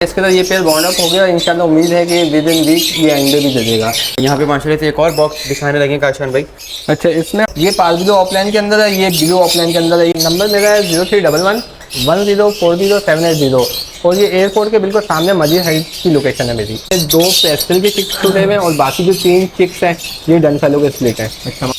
इसके अंदर ये पेयर बॉन्ड अप हो गया। इंशाल्लाह उम्मीद है कि विद इन वीक ये अंडे भी दे देगा। यहाँ पे माशाल्लाह से एक और बॉक्स दिखाने लगे काशान भाई। अच्छा, इसमें ये पालबिलो ऑफलाइन के अंदर है, ये ब्लू ऑफलाइन के अंदर है। ये नंबर मेरा है 0311104880 और ये एयरपोर्ट के बिल्कुल सामने मजीद हाइट की लोकेशन है मेरी। ये 2 पेस्टल के चिक्स छूटे हुए हैं और बाकी जो 3 चिक्स हैं ये डन फेलो के स्प्लिट हैं। अच्छा,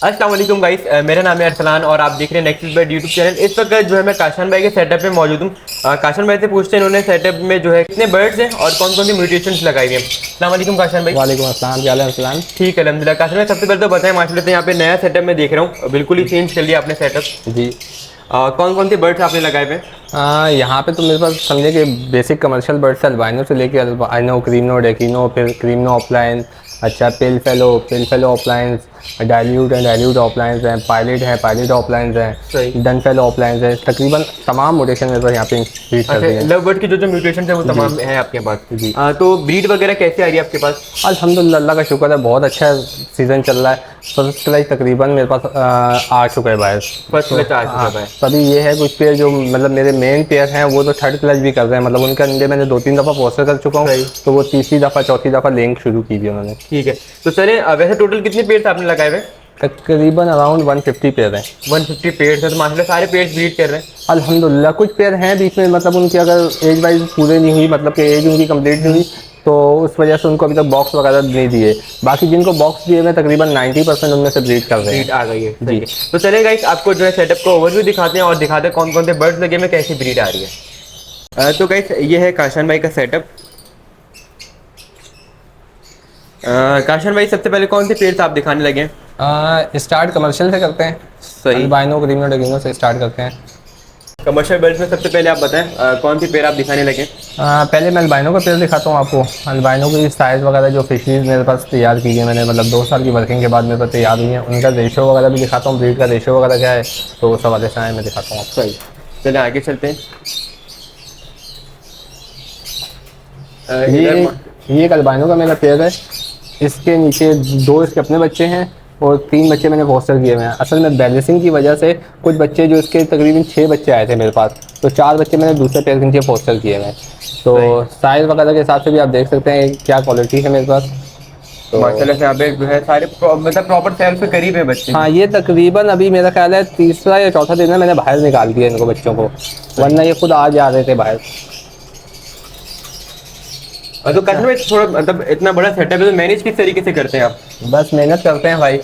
अस्सलाम वालेकुम गाइस, मेरा नाम है अरसलान और आप देख रहे हैं नेक्स्ट बर्ड यूट्यूब चैनल। इस वक्त जो है मैं काशान भाई के सेटअप में मौजूद हूँ। काशान भाई से पूछते हैं इन्होंने सेटअप में जो है कितने बर्ड्स हैं और कौन कौन सी म्यूटेशंस लगाई हुई हैं। अस्सलाम वालेकुम काशान भाई। वालेकुम अस्सलाम, क्या हाल है अरसलान? ठीक है अल्हम्दुलिल्लाह। काशान भाई सबसे पहले तो बताएं, माशाल्लाह से यहाँ पे नया सेटअप मैं देख रहा हूँ, बिल्कुल ही चेंज कर लिया आपने सेटअप जी। कौन कौन से बर्ड्स आपने लगाए हुए हैं? यहाँ पे तो मेरे पास समझे कि बेसिक कमर्शियल बर्ड्स अल्बाइनो से लेके अल्बाइनो, क्रीमनो, डेकिनो, फिर क्रीमनो ऑफलाइन, अच्छा pale fellow offlines, dilute and dilute offlines हैं, पायलट ऑफलाइंस हैं, डन फेलो ऑफलाइंस हैं। तकरीबन तमाम मोटेशन मेरे पास यहाँ पे ब्रीड करते हैं। लव बर्ड की जो म्यूटेशन है वो तमाम है आपके पास जी। तो ब्रीड वगैरह कैसे आ रही है आपके पास? अल्हम्दुलिल्लाह, अल्लाह का शुक्र है, बहुत अच्छा सीज़न चल रहा है। फर्स्ट क्लच तकरीबन मेरे पास आ चुका है बाहर। फर्स्ट क्लच आ चुका है। तभी ये है कुछ पेयर जो मतलब मेरे मेन पेयर हैं वो तो थर्ड क्लच भी कर रहे हैं। मतलब उनके अंडे मैंने 2-3 दफ़ा पोस्टर कर चुका हूँ, तो वो तीसरी दफ़ा चौथी दफ़ा लेंग शुरू की थी उन्होंने। ठीक है, तो चले वैसे टोटल कितने पेयर आपने लगाए हुए? तकरीबन अराउंड 150 पेयर हैं। 150 पेयर है, तो माशाल्लाह सारे पेयर ब्रीड कर रहे हैं अल्हम्दुलिल्लाह। कुछ पेयर हैं बीच में, मतलब उनकी अगर एज वाइज पूरे नहीं हुई, मतलब कि एज उनकी कंप्लीट नहीं हुई, तो उस वजह से उनको अभी तक बॉक्स वगैरह नहीं दिए। बाकी जिनको बॉक्स दिए हुए तकरीबन 90% उनमें से ब्रीड कर रहे हैं। ब्रीड आ गई है जी। तो चले गाइस, आपको जो है सेटअप को ओवरव्यू दिखाते हैं और दिखाते हैं कौन कौन से बर्ड्स लगे में कैसी ब्रीड आ रही है। तो गाइस ये है काशान भाई का सेटअप। काशान भाई सबसे पहले कौन से पेयर्स आप दिखाने लगे हैं? स्टार्ट कमर्शियल से करते हैं। सही, अल्बाइनो, क्रीमनो, डेकिनो से स्टार्ट करते हैं। कमर्शियल बर्ड्स में सबसे पहले आप बताएं कौन सी पेयर आप दिखाने लगे? पहले मैं अल्बाइनो का पेयर दिखाता हूँ आपको। अल्बाइनो की साइज़ वगैरह जो फिशेज़ मेरे पास तैयार की है मैंने, मतलब 2 साल की वर्किंग के बाद मेरे पास तैयार हुई हैं, उनका रेशो वगैरह भी दिखाता हूँ, ब्रीड का रेशो वगैरह क्या है, तो उस हवाले से आए मैं दिखाता हूँ आपको। सही, चलिए आगे चलते हैं। ये एक अल्बाइनो का मेरा पेयर है। इसके नीचे 2 इसके अपने बच्चे हैं और 3 बच्चे मैंने फोस्टर किए हुए हैं। असल में बैलेंसिंग की वजह से कुछ बच्चे जो इसके तकरीबन 6 बच्चे आए थे मेरे पास, तो 4 बच्चे मैंने दूसरे पेयर के नीचे फोस्टर किए हुए हैं। तो साइज़ वगैरह के हिसाब से भी आप देख सकते हैं क्या क्वालिटी है मेरे पास। तो माशाल्लाह से यहाँ पे जो है सारे मतलब प्रॉपर सेल पे करीब है बच्चे। हाँ, ये तकरीबन अभी मेरा ख्याल है तीसरा या चौथा दिन है मैंने बाहर निकाल दिया इनको बच्चों को, वरना ये खुद आज आ रहे थे बाहर। तो कसम में थोड़ा मतलब इतना बड़ा सेटअप है, तो मैनेज किस तरीके से करते हैं आप? बस मेहनत करते हैं भाई।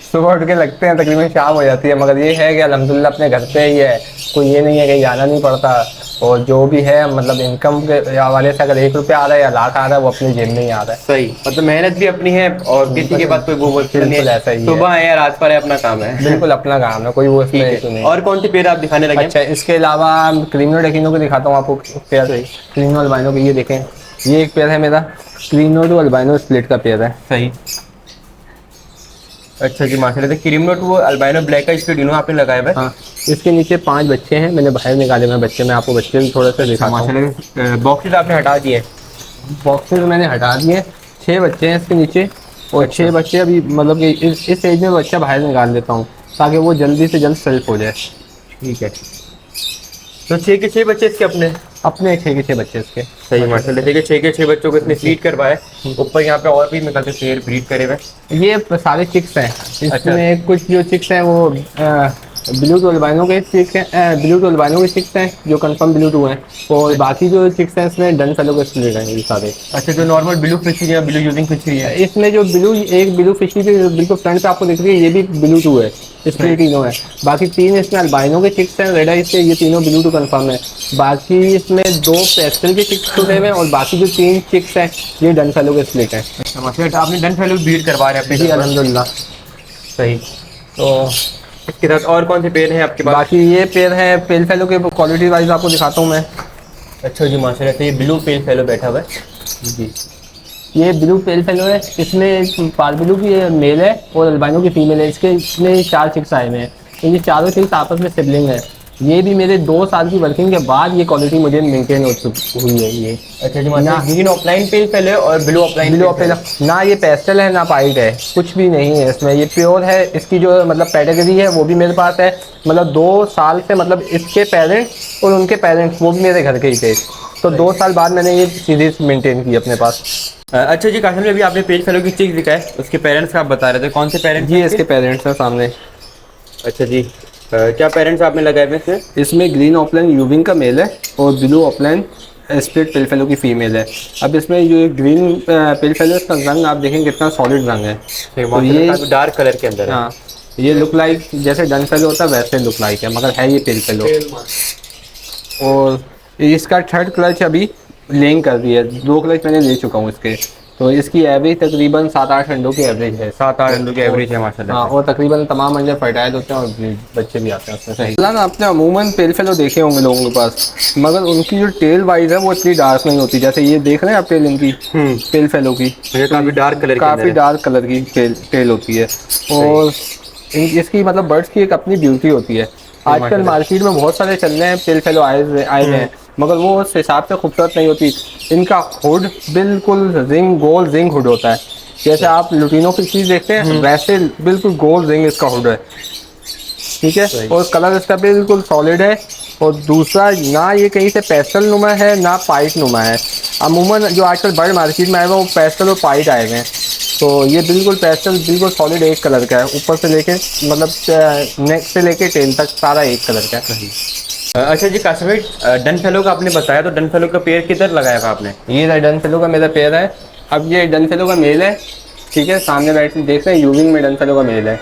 सुबह उठ के लगते हैं, तकरीबन शाम हो जाती है, मगर ये है कि अल्हम्दुलिल्लाह अपने घर पे ही है, कोई ये नहीं है कहीं जाना नहीं पड़ता। और जो भी है मतलब इनकम के हवाले से अगर 1 रुपया आ रहा है या लाख आ रहा है वो अपनी जेब में ही आ रहा है। सही, मतलब मेहनत भी अपनी है और किसी के पास कोई वो नहीं है, ऐसा ही सुबह है या रात पर है, अपना काम है। बिल्कुल अपना काम है, कोई वो इसमें इशू नहीं। और कौन सी पेयर आप दिखाने लगे? अच्छा, इसके अलावा क्रीमनो डेकिनो को दिखाता हूँ आपको पेयर। क्रीमनो अल्बाइनो की ये देखें, ये एक पेयर है मेरा, क्रीमनो टू अल्बाइनो स्प्लिट का पेयर है। सही, अच्छा जी माशाल्लाह से क्रीमनो टू अल्बाइनो ब्लैक का स्प्लिट आपने लगाया हुआ है। हाँ, इसके नीचे 5 बच्चे हैं, मैंने बाहर निकाले हुए बच्चे, मैं आपको बच्चे भी थोड़ा सा दिखाता हूँ। माशाल्लाह बॉक्सेस आपने हटा दिए? बॉक्सेस मैंने हटा दिए। 6 बच्चे हैं इसके नीचे और 6 बच्चे अभी मतलब कि इस एज में बच्चा बाहर निकाल देता हूँ ताकि वो जल्दी से जल्द सेल्फ हो जाए। ठीक है, तो 6 के 6 बच्चे इसके अपने 6 के 6 बच्चे इसके। सही, माशाल्लाह देखिए 6 के 6 बच्चों को इसने फीड करवाया। ऊपर यहाँ पे और भी निकलते पेयर ब्रीड करे हुए। ये सारे चिक्स हैं इसमें। कुछ जो चिक्स हैं वो ब्लू टू अल्बाइनो के चिक्स हैं, ब्लू टू अल्बाइनो के चिक्स हैं जो कंफर्म ब्लू टू हैं, और बाकी जो चिक्स हैं इसमें डन फेलो के स्प्लिट हैं ये सारे। अच्छा, जो नॉर्मल ब्लू फिशरी है, ब्लू यूजिंग फिशरी है, इसमें जो ब्लू फिशरी जो बिल्कुल फ्रंट पे आपको दिख रही है ये भी ब्लू टू है, इसमें तीनों है। बाकी 3 इसमें अल्बाइनो के चिक्स हैं रेड आइज के, ये तीनों ब्लू टू कंफर्म है। बाकी इसमें 2 पेस्टल के चिक्स छूटे हुए हैं और बाकी जो 3 चिक्स हैं ये डन फेलो के स्प्लिट हैं। अच्छा माशाल्लाह, आपने डन फेलो ब्रीड करवा रहे हैं अपने? जी अल्हम्दुलिल्लाह। सही, तो इसके साथ और कौन से पेयर हैं आपके पास? बाकी ये पेयर है पेल फेलो के, क्वालिटी वाइज आपको दिखाता हूँ मैं। अच्छा जी माशाल्लाह से ये ब्लू पेल फेलो बैठा हुआ है जी, ये ब्लू पेल फेलो है। इसमें पालबिलू की मेल है और अल्बाइनो की फीमेल है। इसमें 4 चिक्स आए हुए हैं, तो ये चारों चिक्स आपस में सिबलिंग है। ये भी मेरे 2 साल की वर्किंग के बाद ये क्वालिटी मुझे मेंटेन हुई है ये। अच्छा जी, ना ग्रीन ऑफलाइन पेल फेलो है और ब्लू ऑफलाइन ना ये पेस्टल है ना पाइट है, कुछ भी नहीं है इसमें, ये प्योर है। इसकी जो मतलब पेडिग्री है वो भी मेरे पास है, मतलब 2 साल से मतलब इसके पेरेंट्स और उनके पेरेंट्स वो भी मेरे घर के ही थे। तो 2 साल बाद मैंने ये सीरीज मेंटेन की अपने पास। अच्छा जी काशिम भाई, अभी आपने पेज फेलो की चिक दिखा है, उसके पेरेंट्स का आप बता रहे थे, कौन से पेरेंट्स जी इसके पेरेंट्स हैं सामने। अच्छा जी, क्या पेरेंट्स आपने लगाए हुए इसमें? इसमें ग्रीन ऑपलाइन यूविंग का मेल है और ब्लू ऑपलाइन स्प्लिट पिल फेलो की फीमेल है। अब इसमें जो ग्रीन पिल फेलो का रंग आप देखें कितना सॉलिड रंग है। तो ये डार्क कलर के अंदर है। हाँ, ये लुक लाइक जैसे डन फेलो होता है वैसे लुक लाइक है, मगर है ये पिल फेलो। और इसका थर्ड क्लच अभी लेइंग कर दी है, 2 क्लच मैंने ले चुका हूँ इसके। तो इसकी एवरेज तकरीबन 7-8 अंडों की एवरेज है। 7-8 अंडों की एवरेज है माशाल्लाह। हाँ, और तकरीबन तमाम अंडे फर्टाइल होते हैं और बच्चे भी आते हैं उसमें। सही ना, आपने अमूमन पेल फेलो देखे होंगे लोगों के पास, मगर उनकी जो टेल वाइज है वो इतनी डार्क नहीं होती। जैसे ये देख रहे हैं आप टेल इनकी पेल फेलो की, काफ़ी डार्क कलर काफ़ी डार्क कलर की टेल होती है। और इसकी मतलब बर्ड्स की एक अपनी ब्यूटी होती है। आजकल मार्केट में बहुत सारे चल रहे हैं पेल फेलो आए हैं, मगर वो उस हिसाब से खूबसूरत नहीं होती। इनका हुड बिल्कुल गोल रिंग हुड होता है, जैसे आप लुटिनो की चीज़ देखते हैं वैसे बिल्कुल गोल रिंग इसका हुड है, ठीक है। और कलर इसका बिल्कुल सॉलिड है। और दूसरा, ना ये कहीं से पेस्टल नुमा है ना पाइट नुमा है। अमूमन जो आजकल बड़े मार्केट में आए हुए वो पेस्टल और पाइट आए हुए हैं, तो ये बिल्कुल पेस्टल बिल्कुल सॉलिड एक कलर का है, ऊपर से लेके मतलब नेक से लेके टेल तक सारा एक कलर का है। अच्छा जी काशिम भाई, डन फेलो का आपने बताया, तो डन फेलो का पेयर किधर लगाया था आपने? ये डन फेलो का मेरा पेयर है। अब ये डन फेलो का मेल है, ठीक है, सामने बैठ देख रहे हैं, यूविंग में डन फेलो का मेल है,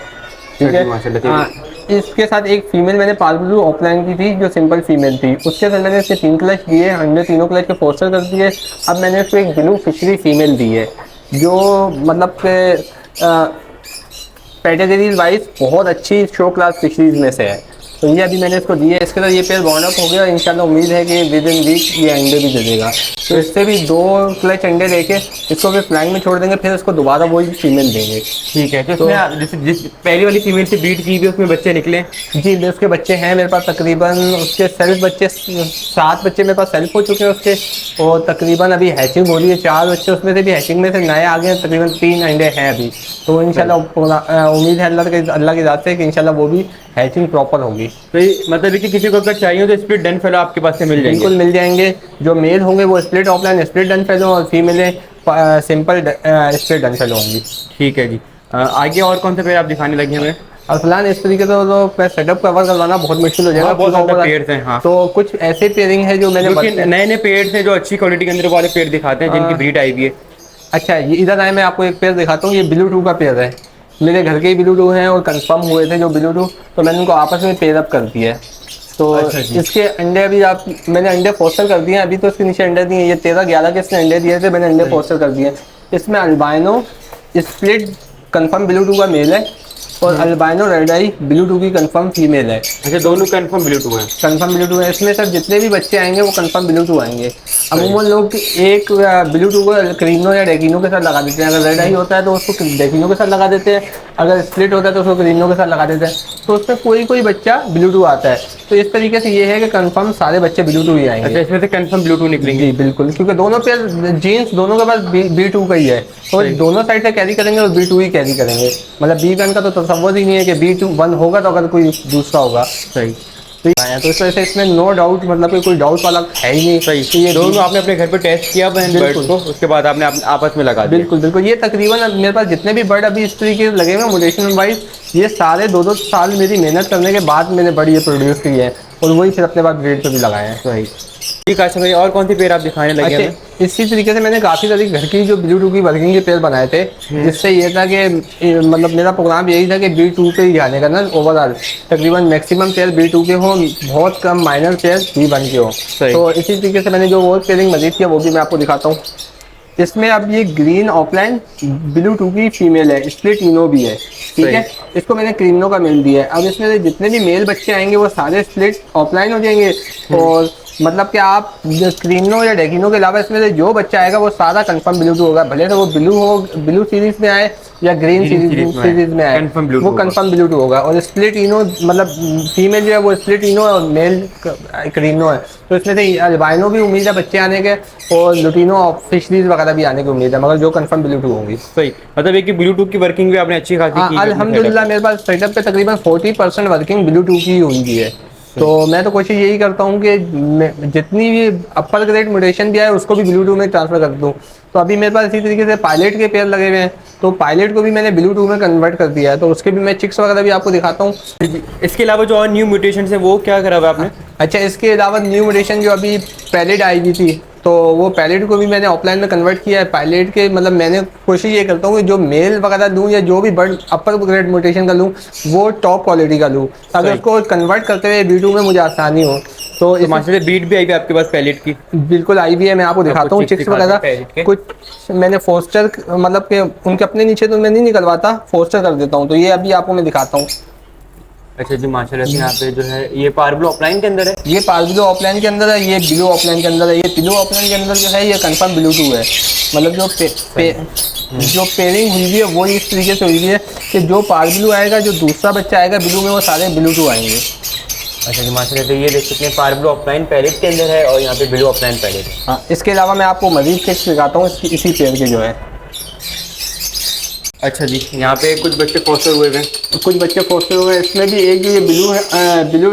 ठीक है। हाँ, इसके साथ एक फीमेल मैंने पाल ब्लू ऑफलाइन की थी जो सिंपल फीमेल थी, उसके साथ मैंने इसके 3 क्लच दिए, अंडे तीनों क्लच के फोस्टर कर दिए। अब मैंने इसको एक ब्लू फिशरी फीमेल दी है जो मतलब कैटेगरी वाइज बहुत अच्छी शो क्लास फिशरीज में से है। तो ये अभी मैंने इसको दिए, इसके साथ ये पेयर बॉन्ड अप हो गया। इंशाल्लाह उम्मीद है कि विद इन वीक ये अंडे भी दे देगा। तो इससे भी 2 क्लच अंडे लेके इसको फिर फ्लाइंग में छोड़ देंगे, फिर इसको दोबारा वही फीमेल देंगे। ठीक है, तो इसमें जिस पहली वाली फीमेल से ब्रीड की भी उसमें बच्चे निकले? जी, उसके बच्चे हैं मेरे पास तकरीबन, उसके सेल्फ बच्चे 7 बच्चे मेरे पास सेल्फ हो चुके हैं उसके, और तकरीबन अभी हैचिंग हो रही है। 4 बच्चे उसमें से भी हैचिंग में से नए आ गए हैं, तकरीबन 3 अंडे हैं अभी। तो इंशाल्लाह उम्मीद है अल्लाह की ज़ात से कि इंशाल्लाह वो भी हैचिंग प्रॉपर होगी। तो मतलब कि किसी को अगर चाहिए तो स्प्लिट डन फेलो आपके पास से मिल जाएंगे? बिल्कुल मिल जाएंगे। जो मेल होंगे वो split offline split done fellow, और फीमेलें सिंपल स्प्लिट डन फेलो होंगी। ठीक है जी, आगे और कौन से पेयर आप दिखाने लगे हमें? और फिलहाल इस तरीके से तो सेटअप कवर करवाना बहुत मुश्किल हो जाएगा। बहुत ज़्यादा पेयर्स हैं। हाँ, तो कुछ ऐसे पेयरिंग है जो मैंने नए पेयर्स हैं जो अच्छी क्वालिटी के अंदर वाले पेयर दिखाते हैं जिनकी ब्रीड आई हुई है। अच्छा, ये इधर आए, मैं आपको एक पेयर दिखाता हूँ। ये ब्लू टू का पेयर है, मेरे घर के ही ब्लू टू हैं और कंफर्म हुए थे जो ब्लू टू, तो मैंने उनको आपस में पेयर अप कर दिया है। तो अच्छा इसके अंडे अभी मैंने अंडे फोस्टर कर दिए हैं, अभी तो इसके नीचे अंडे दिए। ये 13-11 के इसने अंडे दिए थे, मैंने अंडे फोस्टर कर दिए। इसमें albino split confirm blue two का मेल है और albino red eye blue two की कंफर्म फीमेल है। अच्छा, दोनों कंफर्म ब्लू टू हैं? कंफर्म ब्लू टू है। इसमें सर जितने भी बच्चे आएंगे वो कंफर्म ब्लू टू आएंगे। अमूमन लोग एक ब्लू टू को क्रीनो या डेकिनो के साथ लगा देते हैं। अगर रेड आई होता है तो उसको डेकिनो के साथ लगा देते हैं, अगर स्प्लिट होता है तो उसको क्रीनो के साथ लगा देते हैं। तो उसमें कोई बच्चा ब्लू टू आता है। तो इस तरीके से ये है कि कंफर्म सारे बच्चे ब्लू टू ही आएंगे। अच्छा, इसमें से कंफर्म ब्लू टू निकलेंगे? जी बिल्कुल, क्योंकि दोनों पेयर जीन्स दोनों के पास B2 का ही है, और दोनों साइड से कैरी करेंगे और B2 ही कैरी करेंगे। मतलब B1 का तो तसव्वुर ही नहीं है कि B1 होगा तो अगर कोई दूसरा होगा। सही। तो इस वजह से इसमें नो डाउट, मतलब कि कोई डाउट वाला है ही नहीं। सही। तो ये दोनों आपने अपने घर पे टेस्ट किया बर्ड्स को, उसके बाद आपने आपस में लगा दिया? बिल्कुल बिल्कुल। ये तकरीबन मेरे पास जितने भी बर्ड अभी इस तरीके से लगे हुए म्यूटेशन वाइज, ये सारे 2-2 साल मेरी मेहनत करने के बाद मैंने बर्ड ये प्रोड्यूस किए हैं, और वही फिर अपने बाद ग्रेड पे भी लगाए हैं। सही। ठीक है भाई, और कौन सी पेयर आप दिखाने लगे हैं? इसी तरीके से मैंने काफ़ी सारी घर की जो ब्लू टू की वर्किंग के पेयर बनाए थे, जिससे ये था कि मतलब मेरा प्रोग्राम यही था कि B2 पे ही जाने का ना ओवरऑल, तकरीबन मैक्सिमम पेयर B2 के हों, बहुत कम माइनर पेयर B1 के हों। तो इसी तरीके से मैंने जो और पेयरिंग मजीद किया वो भी मैं आपको दिखाता हूँ। इसमें अब ये ग्रीन ऑफलाइन ब्लू टू की फीमेल है, स्प्लिट इनो भी है, ठीक है। इसको मैंने क्रीनो का मेल दिया है। अब इसमें जितने भी मेल बच्चे आएंगे वो सारे स्प्लिट ऑफलाइन हो जाएंगे, और मतलब कि आप क्रीनो या डेकिनो के अलावा इसमें से जो बच्चा आएगा वो सारा कंफर्म ब्लू टू होगा, भले तो वो ब्लू सीरीज में आए या ग्रीन सीरीज में आए, वो कंफर्म ब्लू टू होगा। और स्प्लिट इनो मतलब फीमेल जो है वो स्प्लिट इनो है और मेल क्रीनो है। तो इसमें से अल्बाइनो भी उम्मीद है बच्चे आने के, और लुटिनो फिशरीज वगैरह भी आने की उम्मीद है, मगर जो कंफर्म ब्लू टू होंगी। सही, मतलब एक ब्लू टू की वर्किंग भी आपने अच्छी खासी की? अल्हम्दुलिल्लाह मेरे पास सेटअप पे तकरीबन 40% वर्किंग ब्लू टू की हुई है। तो मैं तो कोशिश यही करता हूँ कि जितनी भी अपर ग्रेड म्यूटेशन भी आए उसको भी ब्लू टू में ट्रांसफर कर दूँ। तो अभी मेरे पास इसी तरीके से पायलट के पेयर लगे हुए हैं, तो पायलट को भी मैंने ब्लू टू में कन्वर्ट कर दिया है, तो उसके भी मैं चिक्स वगैरह भी आपको दिखाता हूँ। इसके अलावा जो और न्यू म्यूटेशन है वो क्या करा हुआ है आपने? अच्छा, इसके अलावा न्यू म्यूटेशन जो अभी पैलेट आई हुई थी, तो वो पैलेट को भी मैंने ऑफलाइन में कन्वर्ट किया है। पैलेट के मतलब मैंने कोशिश ये करता हूँ कि जो मेल वगैरह लूँ या जो भी बर्ड अपर ग्रेड म्यूटेशन का लूँ वो टॉप क्वालिटी का लूँ, ताकि उसको कन्वर्ट करते हुए B2 में मुझे आसानी हो। तो इस मास्टर ब्रीड भी आई है आपके पास पैलेट की? बिल्कुल आई भी है, मैं आपको दिखाता हूँ चिक्स वगैरह। कुछ मैंने फोस्टर मतलब के उनके अपने नीचे तो मैं नहीं निकलवाता, फोस्टर कर देता हूँ, तो ये अभी आपको मैं दिखाता हूँ। अच्छा जी माशाल्लाह से यहाँ पे जो है ये पार्बलो ऑफलाइन के अंदर है, ये पार्बलो ऑफलाइन के अंदर है, ये ब्लू ऑफलाइन के अंदर है। ये ब्लू ऑफलाइन के अंदर जो है ये कंफर्म ब्लू टू है, मतलब जो पेयरिंग हुई है वो इस तरीके से हुई है कि जो पार्बलो आएगा, जो दूसरा बच्चा आएगा ब्लू में, वो सारे ब्लू टू आएंगे। अच्छा जी माशाल्लाह से ये देख सकते हैं पार्बलो ऑफलाइन पैलेट के अंदर है और यहाँ पे ब्लू ऑफलाइन पैलेट है। हाँ, इसके अलावा मैं आपको मजीद चिक्स दिखाता हूँ इसी पेयर के जो है। अच्छा जी, यहाँ पे कुछ बच्चे फोस्टर हुए हैं, कुछ बच्चे फोस्टर हुए हैं। इसमें भी एक जो ये ब्लू है, ब्लू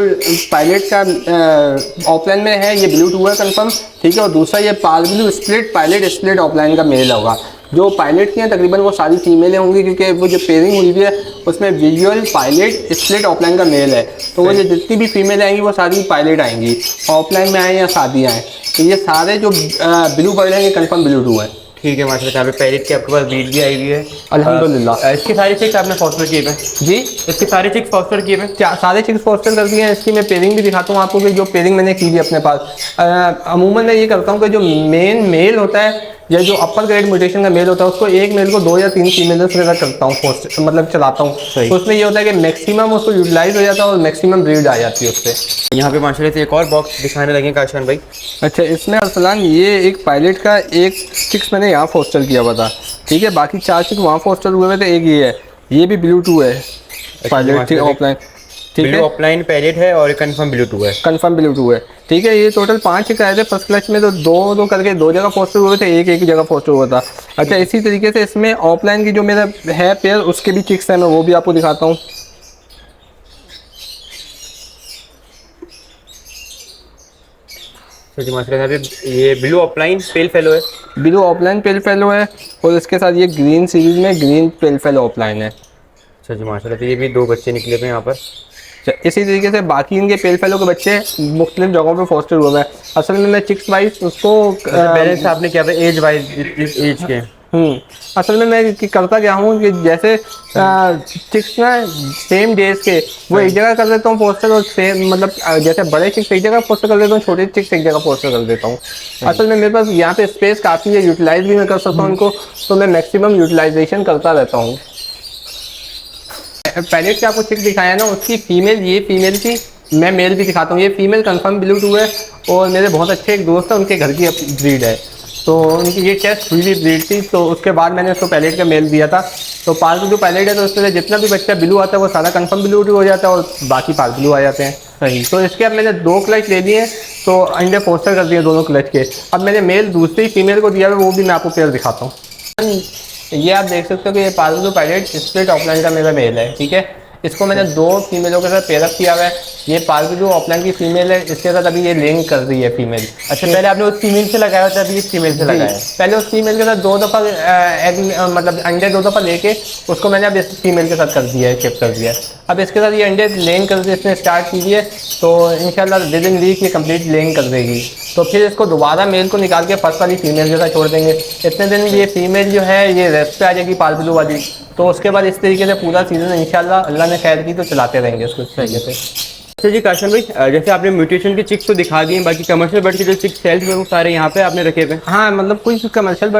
पायलट का ऑफलाइन में है, ये ब्लू टू है कंफर्म, ठीक है। और दूसरा ये पार्बलो स्प्लिट पायलट स्प्लिट ऑफलाइन का मेल होगा। जो पायलट की हैं तकरीबन वो सारी फीमेलें होंगी, क्योंकि वो जो पेयरिंग हुई है उसमें विजुअल पायलट स्प्लिट ऑफलाइन का मेल है, तो वो जो जितनी भी फीमेल आएंगी वो सारी पायलट आएंगी, ऑफलाइन में आए या शादी आए। तो ये सारे जो ब्लू बर्ड हैं ये कंफर्म ब्लू टू है। ठीक है माशाल्लाह। यहाँ पे पैरेट की आपके पास ब्रीड भी आई हुई है अल्हम्दुलिल्लाह। इसके सारे चिक्स आपने फॉस्टर किए हैं? जी, इसके सारे चिक्स फॉस्टर किए हैं? सारे चिक्स फॉस्टर कर दिए हैं। इसकी मैं पेयरिंग भी दिखाता हूँ आपको कि जो पेयरिंग मैंने की थी अपने पास। अमूमन मैं ये करता हूँ कि जो मेन मेल होता है या जो अपर ग्रेड म्यूटेशन का मेल होता है उसको एक मेल को 2 या 3 फीमेल से करता हूँ, मतलब चलाता हूँ। तो उसमें ये होता है कि मैक्सिमम उसको यूटिलाइज हो जाता है और मैक्सिमम ब्रीड आ जाती है उससे। यहाँ पे माशाल्लाह से एक और बॉक्स दिखाने लगे काशान भाई। अच्छा, इसमें अरसलान ये एक पायलट का एक चिक्स मैंने यहाँ फोस्टर किया हुआ था, ठीक है। बाकी 4 चिक्स वहाँ फोस्टर हुए हुए थे, एक ये है, ये भी ब्लू टू है पायलट ऑफलाइन, ठीक है। ऑफलाइन पैरेट है और कंफर्म ब्लू टू है, कंफर्म ब्लू टू है, ठीक है। ये टोटल 5 चिक्स आए थे फर्स्ट क्लच में, तो 2 करके 2 जगह पोस्टर हुए थे, एक जगह पोस्टर हुआ था। अच्छा, इसी तरीके से इसमें ऑफलाइन की जो मेरा है पेयर उसके भी चिक्स है, मैं वो भी आपको दिखाता हूँ। ये ब्लू ऑफलाइन पेल फेलो है, ब्लू ऑफलाइन पेल फेलो है, और इसके साथ ये ग्रीन सीरीज में ग्रीन पेल फेलो ऑफलाइन है। अच्छा जी माशाल्लाह। तो ये भी 2 बच्चे निकले थे यहाँ पर। इसी तरीके से बाकी इनके पेल फेलो के बच्चे मुख्तलिफ जगहों पे फोस्टर हुए हैं। असल में मैं चिक्स वाइज उसको बैलेंस आपने क्या एज वाइज एज के असल में मैं करता क्या हूँ कि जैसे चिक्स ना सेम डेज के वो एक जगह कर देता हूँ पोस्टर, और सेम मतलब जैसे बड़े चिक्स एक जगह पोस्टर कर देता हूँ, छोटे चिक्स एक जगह पोस्टर कर देता हूँ। असल में मेरे पास यहाँ पे स्पेस काफ़ी है, यूटिलाइज भी मैं कर सकता हूँ इनको, तो मैं मैक्सिमम यूटिलाइजेशन करता रहता हूँ। पैलेट से आपको चिक दिखाया ना, उसकी फीमेल ये फीमेल थी, मैं मेल भी दिखाता हूँ। ये फीमेल कंफर्म ब्लू टू है, और मेरे बहुत अच्छे एक दोस्त है उनके घर की ब्रीड है, तो उनकी ये टेस्ट हुई भी ब्रीड थी, तो उसके बाद मैंने उसको पैलेट का मेल दिया था। तो पार्क जो पैलेट है तो उसमें जितना भी बच्चा ब्लू आता है वो सारा कंफर्म ब्लू टू हो जाता है, और बाकी पार्क ब्लू आ जाते हैं। सही, तो इसके अब मैंने 2 क्लच ले लिए, तो अंडे पोस्टर कर दिए दोनों क्लच के। अब मैंने मेल दूसरी फीमेल को दिया है, वो भी मैं आपको पेयर दिखाता हूँ। ये आप देख सकते हो कि ये पार्क पैलेट स्प्लिट ऑफलाइन का मेरा मेल है, ठीक है। इसको मैंने 2 फीमेलों के साथ पेयरअप किया हुआ है। ये पार्क ऑफलाइन की फीमेल है, इसके साथ अभी ये लिंक कर रही है फीमेल। अच्छा, पहले आपने उस फीमेल से लगाया था, अभी इस फीमेल से लगाया है? पहले उस फीमेल के साथ 2 दफ़ा मतलब अंडे 2 दफ़ा लेके उसको मैंने अब इस फीमेल के साथ कर दिया है, शिफ्ट कर दिया है। अब इसके साथ ये अंडे लेइंग कर इसने स्टार्ट कीजिए, तो इंशाल्लाह विदिन वीक ये कंप्लीट लेइंग कर देगी। तो फिर इसको दोबारा मेल को निकाल के फर्स्ट वाली फीमेल के साथ छोड़ देंगे। इतने दिन ये फीमेल जो है ये रेस्ट पे आ जाएगी पालतू वाली, तो उसके बाद इस तरीके से पूरा सीजन इंशाल्लाह अल्लाह ने खैर की तो चलाते रहेंगे उसको इस तरीके से। अच्छा जी काशन भाई, जैसे आपने म्यूटेशन के चिक्स तो दिखा दिए, बाकी कमर्शियल बर्ड के जो चिक्स सेल्स में वो सारे यहाँ पे आपने रखे हुए? हाँ, मतलब कुछ कमर्शियल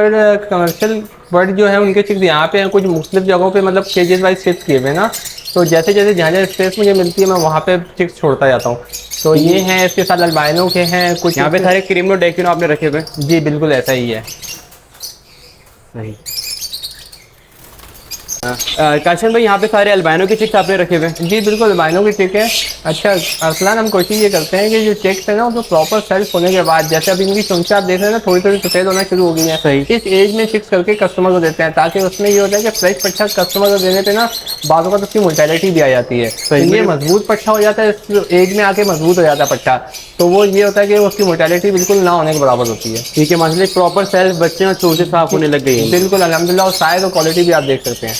बर्ड जो है उनके चिक्स यहाँ पे हैं, कुछ मुख्तलिफ जगहों पे मतलब केजेस वाइज शिफ्ट किए हुए ना, तो जैसे जैसे जहाँ स्पेस मुझे मिलती है मैं वहाँ पे चिक्स छोड़ता जाता हूँ। तो ये हैं, इसके साथ अल्बाइनो के हैं कुछ यहाँ पे सारे क्रीमनो डेकिनो आपने रखे हुए? जी बिल्कुल ऐसा ही है। सही। काशन भाई, यहाँ पे सारे अल्बाइनो के चिक्स आपने रखे हुए? जी बिल्कुल अल्बाइनो के चिक है, अच्छा अरसलान, हम कोशिश ये करते हैं कि जो चेक्स है ना वो प्रॉपर सेल्फ होने के बाद, जैसे अभी इनकी चुंचा आप देख रहे हैं ना थोड़ी थोड़ी सफेद होना शुरू हो गई है, सही। इस एज में चिक्स करके कस्टमर को देते हैं, ताकि उसमें ये होता है कि फ्रेश पट्ठा कस्टमर को देने पे ना बाजू का उसकी मोर्टेलिटी भी आ जाती है, तो ये मजबूत पट्ठा हो जाता है, इस एज में आके मजबूत हो जाता है पट्ठा, तो वो ये होता है कि उसकी मोर्टेलिटी बिल्कुल ना होने के बराबर होती है। ठीक है माशाल्लाह, प्रॉपर सेल्फ बच्चे में चोंचे साफ होने लग गई है। बिल्कुल अल्हम्दुलिल्लाह, और साइज और क्वालिटी भी आप देख सकते हैं।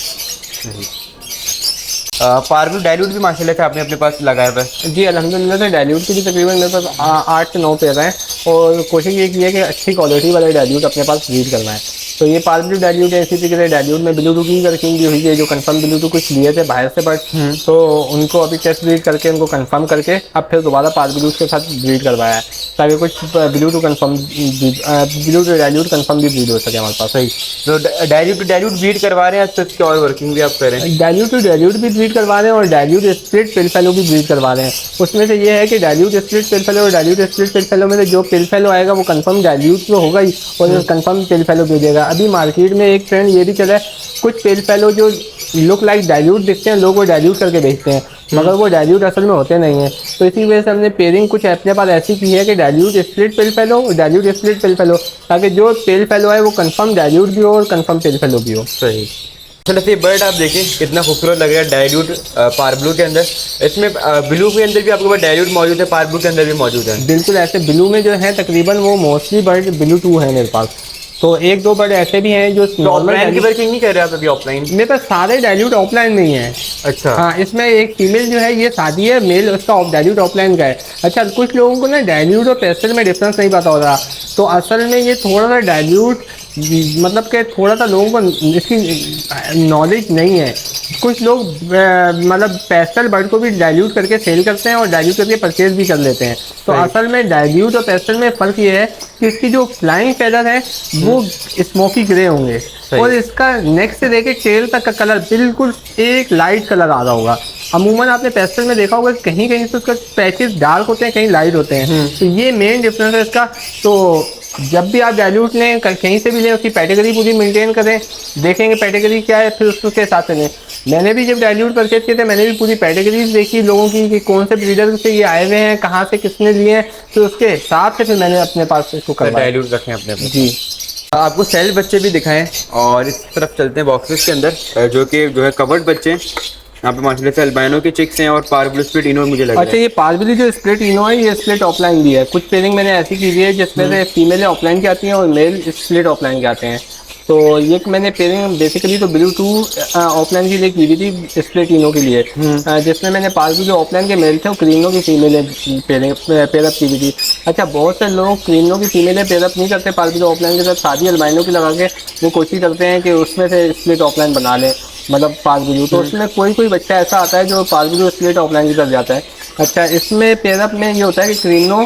पारब्लू डाइल्यूट भी माशाल्लाह से आपने अपने पास लगाया हुआ है। जी अल्हम्दुलिल्लाह से डाइल्यूट की भी तकरीबन मेरे पास 8 से 9 पेयर हैं, और कोशिश ये की है कि अच्छी क्वालिटी वाले डाइल्यूट अपने पास ब्रीड करना है। तो ये पारब्लू डाइल्यूट है, इसी तरीके से डाइल्यूट में ब्लू टू की वर्किंग भी हुई है, जो कंफर्म ब्लू टू कुछ लिए थे बाहर से, बट तो उनको अभी टेस्ट ब्रीड करके उनको कंफर्म करके अब फिर दोबारा पारब्लू के साथ ब्रीड करवाया है, ताकि कुछ blue two confirm blue two dilute confirm भी ब्रीड हो सके हमारे पास। सही, तो डाइल्यूट ब्रीड करवा रहे हैं, तो इसकी और वर्किंग भी आप करें। डाइल्यूट टू डाइल्यूट भी ब्रीड करवा रहे हैं, और डाइल्यूट स्प्लिट पिल फेलो भी ब्रीड करवा रहे हैं। उसमें से ये है कि डाइल्यूट स्प्लिट पिल फेलो और डाइल्यूट स्प्लिट पिल फेलो में से जो पिल फेलो आएगा वो कंफर्म डाइल्यूट तो होगा ही, और कंफर्म पिल फेलो भेजेगा। अभी मार्केट में एक ट्रेंड ये भी चला है, कुछ पिल फेलो जो लुक लाइक डाइल्यूट दिखते हैं, लोग वो डाइल्यूट करके बेचते हैं, मगर वो डाइल्यूट असल में होते नहीं है। तो इसी वजह से हमने पेयरिंग कुछ अपने पास ऐसी की है कि डाइल्यूट स्प्लिट पिल फेलो और डाइल्यूट स्प्लिट पिल फेलो, ताकि जो पिल फेलो है वो कंफर्म डाइल्यूट भी हो और कंफर्म पिल फेलो भी हो। सही। चलो ये बर्ड आप देखिए कितना खूबसूरत लग रहा है डाइल्यूट पारब्लू के अंदर। इसमें ब्लू के अंदर भी आपके पास डाइल्यूट मौजूद है, पारब्लू के अंदर भी मौजूद है। बिल्कुल ऐसे ब्लू में जो है तकरीबन वो मोस्टली बर्ड ब्लू टू है मेरे पास, तो एक दो बर्ड ऐसे भी हैं जो ऑफलाइन की वर्किंग नहीं कर रहे आप अभी? ऑफलाइन मेरे पास सारे डाइल्यूट ऑफलाइन नहीं है। अच्छा। हाँ, इसमें एक फीमेल जो है ये शादी है, मेल उसका डाइल्यूट ऑफलाइन का है। अच्छा, कुछ लोगों को ना डाइल्यूट और पेस्टल में डिफरेंस नहीं पता होता, तो असल में ये थोड़ा सा डाइल्यूट मतलब कि थोड़ा सा लोगों को इसकी नॉलेज नहीं है। कुछ लोग मतलब पेस्टल बर्ड को भी डाइल्यूट करके सेल करते हैं और डाइल्यूट करके परचेज भी कर लेते हैं। तो असल में डाइल्यूट और पेस्टल में फ़र्क ये है कि इसकी जो फ्लाइंग फेदर है वो स्मोकी ग्रे होंगे, और इसका नेक से लेके टेल तक का कलर बिल्कुल एक लाइट कलर आ रहा होगा। अमूमन आपने पेस्टल में देखा होगा कहीं कहीं तो उसका पैचेस डार्क होते हैं, कहीं लाइट होते हैं, तो ये मेन डिफरेंस है इसका। तो जब भी आप डाइल्यूट लें, कहीं से भी लें, उसकी कैटेगरी पूरी मेंटेन करें, देखेंगे कैटेगरी क्या है, फिर उसके हिसाब से लें। मैंने भी जब डाइल्यूट परचेज किए थे, मैंने भी पूरी कैटेगरीज देखी लोगों की कि कौन से ब्रीडर से ये आए हुए हैं, कहाँ से किसने लिए हैं, तो उसके हिसाब से फिर मैंने अपने पास इसको करवाया। डाइल्यूट रखें अपने पास। जी, आपको सेल बच्चे भी दिखाएं, और इस तरफ चलते हैं बॉक्सेस के अंदर, जो कि जो है कवर्ड बच्चे हैं। यहाँ पे माशाल्लाह से अल्बाइनो के चिक्स हैं और पारब्लू स्प्लिट इनो मुझे लग रहा है। अच्छा, ये पारब्लू जो स्प्लिट इनो है ये स्प्लिट ऑफलाइन भी है। कुछ पेयरिंग मैंने ऐसी की हुई है जिसमें से फीमेल ऑफलाइन के आती हैं और मेल स्प्लिट ऑफलाइन के आते हैं। तो ये मैंने पेयरिंग बेसिकली तो ब्लू टू ऑफलाइन के लिए की हुई थी स्प्लिट इनो के लिए, जिसमें मैंने पारब्लू जो ऑफलाइन के मेल थे वो क्रीनो की फीमेल पेयरअप की हुई थी। अच्छा, बहुत से लोग क्रीनो की फीमेल पेयरअप नहीं करते पारब्लू ऑफलाइन के साथ, शादी अल्बाइनो की लगा के वो कोशिश करते हैं कि उसमें से स्प्लिट ऑफलाइन बना लें, मतलब पारब्लू। तो उसमें कोई बच्चा ऐसा आता है जो पारब्लू स्प्लिट ऑफलाइन की तरफ जाता है। अच्छा, इसमें पेयरअप में ये होता है कि क्रीनो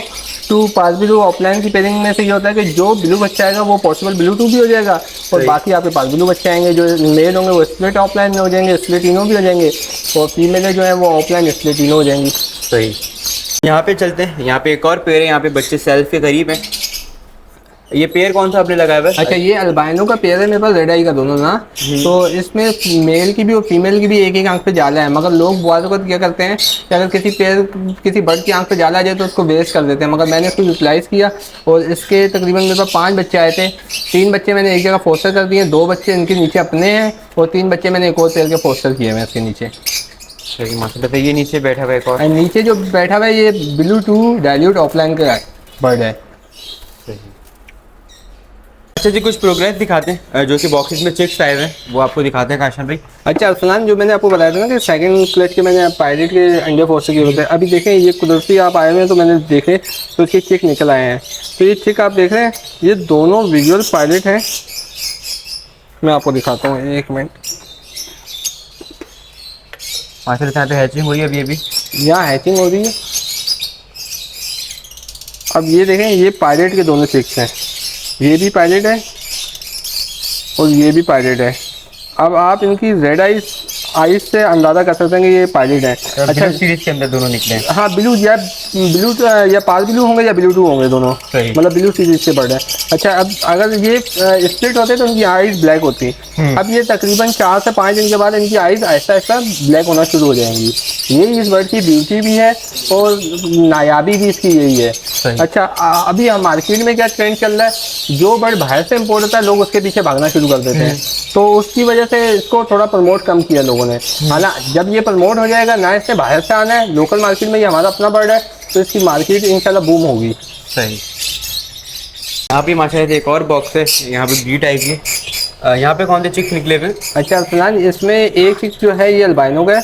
टू पारब्लू ऑफलाइन की पेयरिंग में से ये होता है कि जो ब्लू बच्चा आएगा वो पॉसिबल ब्लू टू भी हो जाएगा, और बाकी आपके पास ब्लू बच्चे आएंगे जो मेल होंगे वो स्प्लिट ऑफलाइन में हो जाएंगे, स्प्लिट इनो भी हो जाएंगे, और फीमेल जो है वो ऑफलाइन स्प्लिट इनो हो जाएंगी। सही। यहाँ पे चलते हैं, यहाँ पे एक और पेयर है, यहाँ पे बच्चे सेल्फ के करीब हैं। ये पेयर कौन सा आपने लगाया हुआ है? अच्छा, ये अल्बाइनो का पेयर है मेरे पास, रेड आई का दोनों ना। तो इसमें मेल की भी और फीमेल की भी एक एक आंख पे जाला है, मगर लोग बहुत वक्त क्या करते हैं कि अगर किसी बर्ड की आंख पे जाला आ जाए तो उसको वेस्ट कर देते हैं, मगर मैंने उसको यूटिलाइज़ किया और इसके तकरीबन मेरे पास 5 बच्चे आए थे। 3 बच्चे मैंने एक जगह फोस्टर कर दिए, 2 बच्चे इनके नीचे अपने हैं, और 3 बच्चे मैंने एक और पेयर के फोस्टर किए हैं इसके नीचे। सही माशाल्लाह। ये नीचे बैठा हुआ है एक और, नीचे जो बैठा हुआ है ये ब्लू टू डाइल्यूट ऑफलाइन का बर्ड है। अच्छा जी, कुछ प्रोग्रेस दिखाते हैं जो कि बॉक्सेस में चिक्स आए हुए हैं, वो आपको दिखाते हैं काशन भाई। अच्छा अरसलान, जो मैंने आपको बताया था ना कि सेकंड क्लच के मैंने पायलट के अंडे फोर्स किए होते हैं, अभी देखें ये कुदरती आप आए हुए हैं तो मैंने देखे तो इसके चिक निकल आए हैं। तो ये चिक आप देख रहे हैं, ये दोनों विजुअल पायलट हैं। मैं आपको दिखाता हूँ, 1 मिनट। माशाल्लाह पे हैचिंग हुई है अभी यहाँ हैचिंग हो रही है। अब ये देखें, ये पायलट के दोनों चिक्स हैं, ये भी पायलट है और ये भी पायलट है। अब आप इनकी रेड आइज से अंदाज़ा कर सकते हैं कि ये पायलट है। अच्छा, सीरीज के अंदर दोनों निकले हैं। हाँ, ब्लू या पार ब्लू होंगे या ब्लू टू होंगे दोनों, मतलब ब्लू सीरीज से बर्ड है। अच्छा, अब अगर ये स्प्लिट होते तो इनकी आइज ब्लैक होती। अब ये तकरीबन 4 से 5 दिन के बाद इनकी आइज आहिस्ता आहिस्ता ब्लैक होना शुरू हो जाएंगी। ये इस बर्ड की ब्यूटी भी है और नायाबी भी इसकी यही है। अच्छा अभी हम मार्केट में क्या ट्रेंड चल रहा है, जो बर्ड बाहर से इम्पोर्ट होता है लोग उसके पीछे भागना शुरू कर देते हैं, तो उसकी वजह से इसको थोड़ा प्रमोट कम किया लोगों ने। हालांकि जब ये प्रमोट हो जाएगा, ना इससे बाहर से आना है, लोकल मार्केट में ये हमारा अपना बर्ड है, तो इसकी मार्केट इंशाल्लाह बूम होगी। सही। यहाँ पे माशाल्लाह से एक और बॉक्स है, यहाँ पे बी टाइप की, यहाँ पे कौन से चिक्स निकले हुए? अच्छा फिलहाल इसमें एक चिक्स जो है ये अल्बाइनो का है,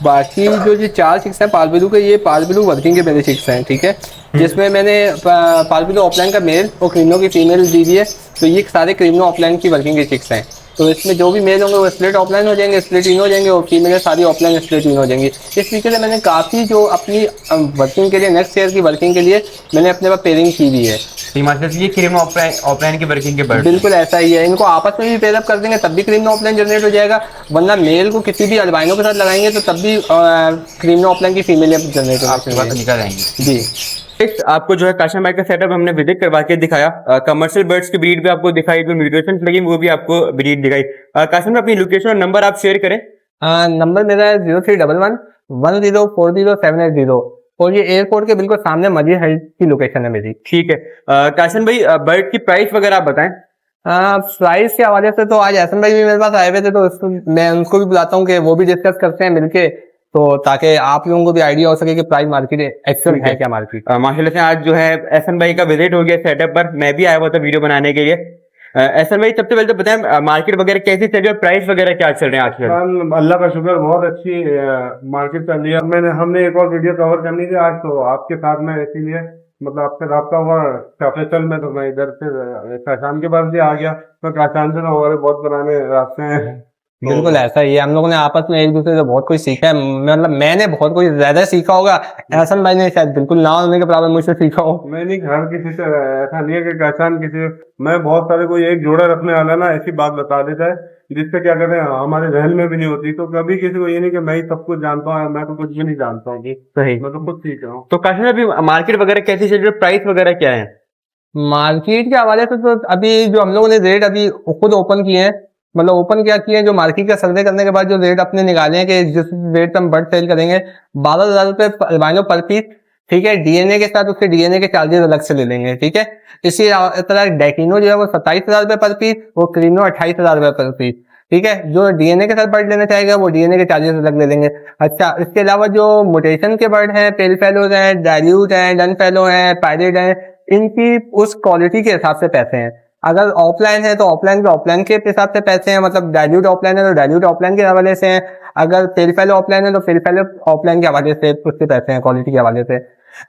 बाकी जो ये 4 चिक्स हैं पालबिलू के, ये पालबिलू वर्किंग के मेरे चिक्स हैं, ठीक है। जिसमें मैंने पालबिलू ऑफलाइन का मेल और क्रीनो की फीमेल दी हुई है, तो ये सारे क्रीनो ऑफलाइन की वर्किंग के चिक्स हैं। तो इसमें जो भी मेल होंगे वो स्प्लिट ऑफलाइन हो जाएंगे, स्प्लिट इन हो जाएंगे, और फीमेल सारी ऑफलाइन स्प्लिट इन हो जाएंगी। इस तरीके से मैंने काफ़ी जो अपनी वर्किंग के लिए, नेक्स्ट ईयर की वर्किंग के लिए मैंने अपने पास पेयरिंग की हुई है। मतलब ये क्रीम ऑफलाइन की वर्किंग के बर्ड बिल्कुल ऐसा ही है, इनको आपस में भी पेयरअप कर देंगे तब भी क्रीम ऑफलाइन जनरेट हो जाएगा, वरना मेल को किसी भी अल्बाइनो के साथ लगाएंगे तो तब भी क्रीम ऑफलाइन की फीमेल जनरेट निकल आएंगे जी। नेक्स्ट आपको जो है काशन भाई का सेटअप हमने विजिट करवा के दिखाया, कमर्शियल बर्ड्स की ब्रीड भी आपको दिखाई, जो म्यूटेशन लगी वो भी आपको ब्रीड दिखाई। काशन में अपनी लोकेशन और नंबर आप शेयर करें। नंबर मेरा है 0311104078 और ये एयरपोर्ट के बिल्कुल सामने मजीद हेल्थ की लोकेशन है मेरी। ठीक है काशन भाई, बर्ड की प्राइस वगैरह आप बताएं। प्राइस के हवाले से तो आज एहसन भाई भी मेरे पास आए हुए थे, तो मैं उनको भी बुलाता हूँ कि वो भी डिस्कस करते हैं मिलके, तो ताकि आप लोगों को भी आइडिया हो सके कि प्राइस मार्केट एक्चुअल है क्या मार्केट। माशाल्लाह से आज जो है एहसन भाई का विजिट हो गया सेटअप पर, मैं भी आया हुआ था वीडियो बनाने के लिए। एहसन भाई सबसे पहले तो बताएं मार्केट वगैरह कैसी चल रही है, प्राइस वगैरह क्या चल रहे हैं आजकल? अल्लाह का शुक्र, बहुत अच्छी मार्केट चल रही है। हमने एक और वीडियो कवर करनी थी आज, तो आपके साथ में इसीलिए मतलब आपसे रब्ता हुआ कैपिटल में, तो मैं इधर से काशान के पास भी आ गया, तो काशान से हमारे बहुत पुराने रास्ते हैं। बिल्कुल ऐसा ही है, हम लोगों ने आपस में एक दूसरे से बहुत कुछ सीखा है, मतलब मैंने बहुत कुछ ज्यादा सीखा होगा, एहसन भाई ने शायद बिल्कुल ना होने के बराबर मुझसे सीखा हो। मैं नहीं, हर किसी से ऐसा नहीं है कि काशान किसी, मैं बहुत सारे कोई एक जोड़ा रखने वाला ना ऐसी बात बता देता है जिससे क्या कहते हैं हमारे जहन में भी नहीं होती, तो कभी किसी को ये नहीं कि मैं ही सब कुछ जानता हूँ, मैं तो कुछ भी नहीं जानता हूँ। सही। मैं तो खुद सीख रहा हूँ। तो काशन अभी मार्केट वगैरह कैसी चल रही है, प्राइस वगैरह क्या है? मार्केट के हवाले से तो अभी जो हम लोगों ने रेट अभी खुद ओपन किए हैं, मतलब ओपन क्या किए हैं, जो मार्केट का सर्वे करने के बाद जो रेट अपने निकाले हैं कि जिस रेट पे हम बर्ड सेल करेंगे 12,000 रुपये अल्बाइनो पर पीस, ठीक है। डीएनए के साथ उसके डीएनए के चार्जेस अलग से ले लेंगे, ठीक है। इसी तरह डेकिनो जो है वो 27,000 रुपये पर पीस, वो क्रीनो 28,000 रुपये पर पीस, ठीक है। जो डीएनए के साथ बर्ड लेना चाहेगा वो डीएनए के चार्जेस अलग ले लेंगे। अच्छा इसके अलावा जो म्यूटेशन के बर्ड हैं, पेल फेलोज हैं, डायल्यूट हैं, डन फेलो हैं, पायरेट हैं, इनकी उस क्वालिटी के हिसाब से पैसे हैं। अगर ऑफलाइन है तो ऑफलाइन के हिसाब से पैसे हैं, मतलब डायल्यूट ऑफलाइन है तो डायल्यूट ऑफलाइन के हवाले से हैं, अगर पेल फेलो ऑफलाइन है तो पेल फेलो ऑफलाइन के हवाले से उसके पैसे हैं, क्वालिटी के हवाले से।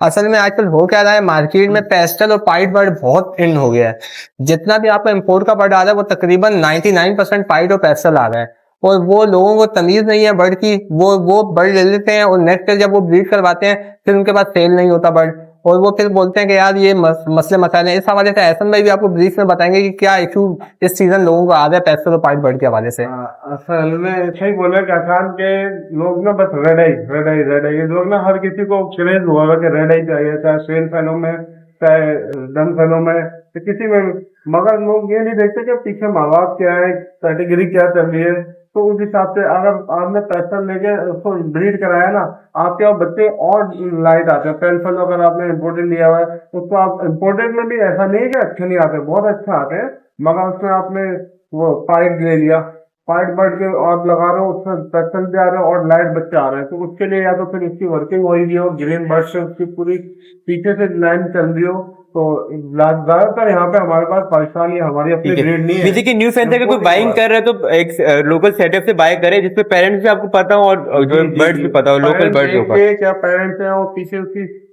असल में आजकल हो क्या रहा है, मार्केट में पेस्टल और पाइट बर्ड बहुत इन हो गया है। जितना भी आपका इंपोर्ट का बर्ड आ रहा है वो तकरीबन 99% पाइट और पेस्टल आ रहा है, और वो लोगों को तमीज नहीं है बर्ड की, वो बर्ड ले लेते हैं और नेक्स्ट जब वो ब्रीड करवाते हैं फिर उनके पास सेल नहीं होता बर्ड, और वो फिर बोलते हैं कि यार ये मसले मसाले। इस हवाले से एहसन भाई भी आपको ब्रीफ में बताएंगे कि क्या इशू इस सीजन लोगों को आ रहा है पेस्टल और पाइट बर्ड के हवाले से। असल में ऐसा ही बोला कि आसान के लोग ना बस रेड आई ये लोग ना, हर किसी को क्रेज हुआ कि रेड आई चाहिए, चाहे सेल फैलो में चाहे डन फैलो में, तो किसी में, मगर लोग ये नहीं देखते कि पीछे माँ बाप क्या है, कैटेगरी क्या चल रही है। तो उस हिसाब से अगर आपने पैसा लेके उसको ब्रीड कराया ना, आपके और बच्चे और लाइट आते हैं। पेल फेलो अगर आपने इम्पोर्टेड लिया हुआ है उसको, आप इम्पोर्टेड में भी ऐसा नहीं है कि अच्छे नहीं आते, बहुत अच्छा आते हैं, मगर उसमें आपने वो पाइट ले लिया, पाइट बर्ड के और लगा रहे हो, उसमें पैसल भी आ रहे हो और लाइट बच्चे आ रहे हैं, तो उसके लिए या तो फिर उसकी वर्किंग हो रही हो, ग्रीन बर्ड से उसकी पूरी पीछे से लाइन चल रही हो, तो ज्यादातर यहाँ पे हमारे पास परेशानी हमारी अपनी ब्रीड नहीं है। बेसिकली न्यू फैंस अगर कोई बाइंग कर रहा है तो एक लोकल सेटअप से बाय करे जिसपे पेरेंट्स भी आपको पता हो और जो बर्ड्स भी पता हो, लोकल बर्ड्स के ऊपर क्या पेरेंट्स हैं और पीछे उसकी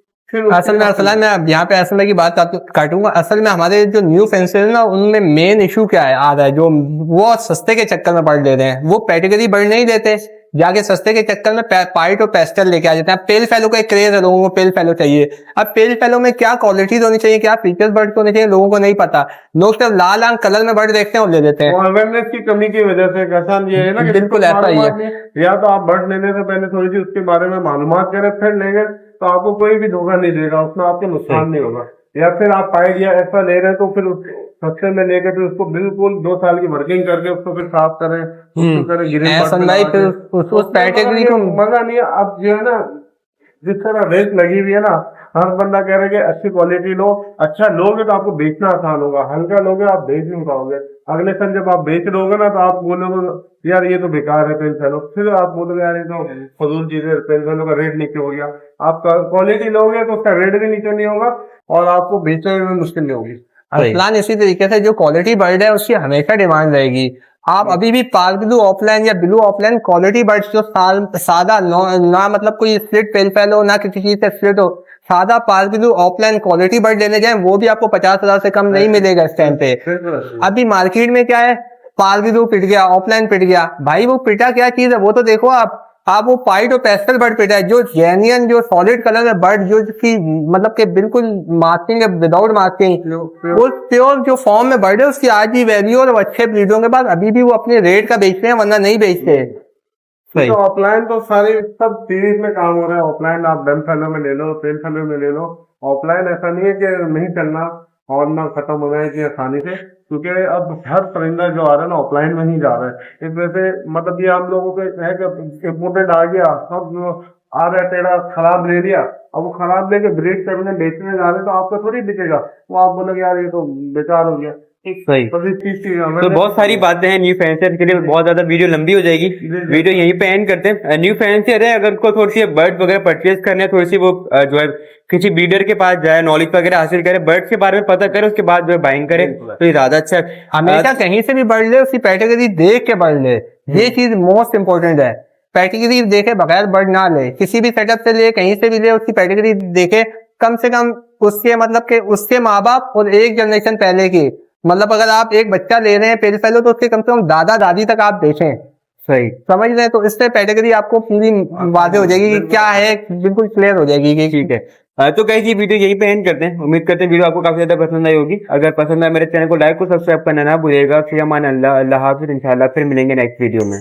असल में मैं यहाँ पे असल में की बात काटूंगा। असल में हमारे जो न्यू फेंसेस है ना, उनमें मेन इशू क्या है आ रहा है, जो वो सस्ते के चक्कर में बर्ड ले रहे हैं, वो कैटेगरी बर्ड नहीं देते, जाके सस्ते के चक्कर में पाइट और पेस्टल लेके आ जाते हैं। पेल फेलो का एक क्रेज है, लोगों को पेल फेलो चाहिए। अब पेल फेलो में क्या क्वालिटीज होनी चाहिए, क्या फीचर्स बर्ड को होने चाहिए, लोगों को नहीं पता। लोग सिर्फ लाल आंख कलर में बर्ड देखते हैं और ले लेते हैं। अवेयरनेस की कमी की वजह से कैसा ये है ना कि बिल्कुल ऐसा ही है। या तो आप बर्ड लेने से पहले थोड़ी सी उसके बारे में मालूमात करें, फिर लेंगे तो आपको कोई भी धोखा नहीं देगा, उसमें आपको नुकसान नहीं होगा। या फिर आप पाइट या ऐसा ले रहे हैं तो फिर सक्शन में लेकर फिर उसको बिल्कुल 2 साल की वर्किंग करके उसको फिर साफ करें, उसको करें ग्रीन ऐसा भाई फिर उस कैटेगरी को मजा नहीं है। अब जो है ना, जिस तरह रेट लगी हुई है ना, हर बंदा कह रहा है कि अच्छी क्वालिटी लो, अच्छा लोगे तो आपको बेचना आसान होगा, हल्का लोगे आप बेच नहीं पाओगे। अगले साल जब आप बेच लोगे ना तो आप बोलोगे यार ये तो बेकार है पेन फैलो, फिर आप बोलोगे यार ये तो फजूल चीज है, पेन फैलो का रेट नीचे हो गया। आप क्वालिटी लोगे तो उसका रेट भी नीचे नहीं होगा और आपको बेचने में मुश्किल नहीं होगी। अरसलान इसी तरीके से जो क्वालिटी बर्ड है उसकी हमेशा डिमांड रहेगी। आप अभी भी पार्क ब्लू ऑफलाइन या ब्लू ऑफलाइन क्वालिटी बर्ड्स जो सादा ना मतलब कोई स्प्लिट पेल फैल हो, ना किसी चीज से स्प्लिट हो, सादा park blue offline quality bird लेने जाए वो भी आपको 50,000 से कम नहीं मिलेगा इस टाइम पे। अभी मार्केट में क्या है, पार्क ब्लू पिट गया, ऑफलाइन पिट गया, भाई वो पिटा क्या चीज है वो तो देखो आप वो पाइट और पेस्टल बर्ड पिटा है, जो जेन्युइन जो सॉलिड कलर है बर्ड जो की मतलब के बिल्कुल मार्किंग है विदाउट मार्किंग, वो प्योर जो फॉर्म में बर्ड है उसकी आज भी वैल्यू और अच्छे ब्रीडों के बाद अभी भी वो अपने रेट का बेचते हैं वरना नहीं बेचते। तो ऑफलाइन तो सारी सब सीरीज में काम हो रहा है। ऑफलाइन आप डन फैलो में ले लो, पेन फैलो में ले लो। ऑफलाइन ऐसा नहीं है कि नहीं चलना और ना खत्म हो गया इतनी आसानी से, क्योंकि अब हर परिंदा जो आ रहा है ना ऑफलाइन में ही जा रहा है। इस वजह से मतलब ये हम लोगों को है कि इम्पोर्टेंट आ गया, सब आ रहा है टेढ़ा, खराब ले लिया, अब वो खराब लेके ब्रीड करने बेचने जा रहे हैं तो आपका थोड़ी बिकेगा, वो आप बोलोगे यार ये तो बेकार हो गया। सही। तो बहुत सारी बातें हैं न्यू फैंसियर के लिए, बहुत ज्यादा वीडियो लंबी हो जाएगी, वीडियो यहीं पे एंड करते हैं। न्यू फैंसियर है, अगर को थोड़ी सी बर्ड वगैरह परचेज करने है, थोड़ी सी वो जो है किसी ब्रीडर के पास जाए, नॉलेज वगैरह हासिल करे, बर्ड के बारे में पता करे, उसके बाद जो है बाइंग करे तो ये ज्यादा अच्छा है। हमेशा कहीं से भी बर्ड ले उसकी कैटेगरी देख के बर्ड ले, ये चीज मोस्ट इंपॉर्टेंट है। कैटेगरी देखे बगैर बर्ड ना ले, किसी भी सेटअप से ले कहीं से भी ले उसकी कैटेगरी देखे, कम से कम उसके मतलब के उसके माँ बाप और एक जनरेशन पहले की, मतलब अगर आप एक बच्चा ले रहे हैं पेल फैलो तो उसके कम से कम दादा दादी तक आप देखें। सही समझ रहे हैं, तो इससे कैटेगरी आपको पूरी वादे हो जाएगी कि क्या है, बिल्कुल क्लियर हो जाएगी कि ठीक है। तो कहीं वीडियो यहीं पे एंड करते हैं। उम्मीद करते हैं वीडियो आपको काफी ज्यादा पसंद आई होगी। अगर पसंद आए मेरे चैनल को लाइक और सब्सक्राइब करना ना भूलिएगा। फिर अमान अल्लाह हाफिज़, इंशाल्लाह फिर मिलेंगे नेक्स्ट वीडियो में।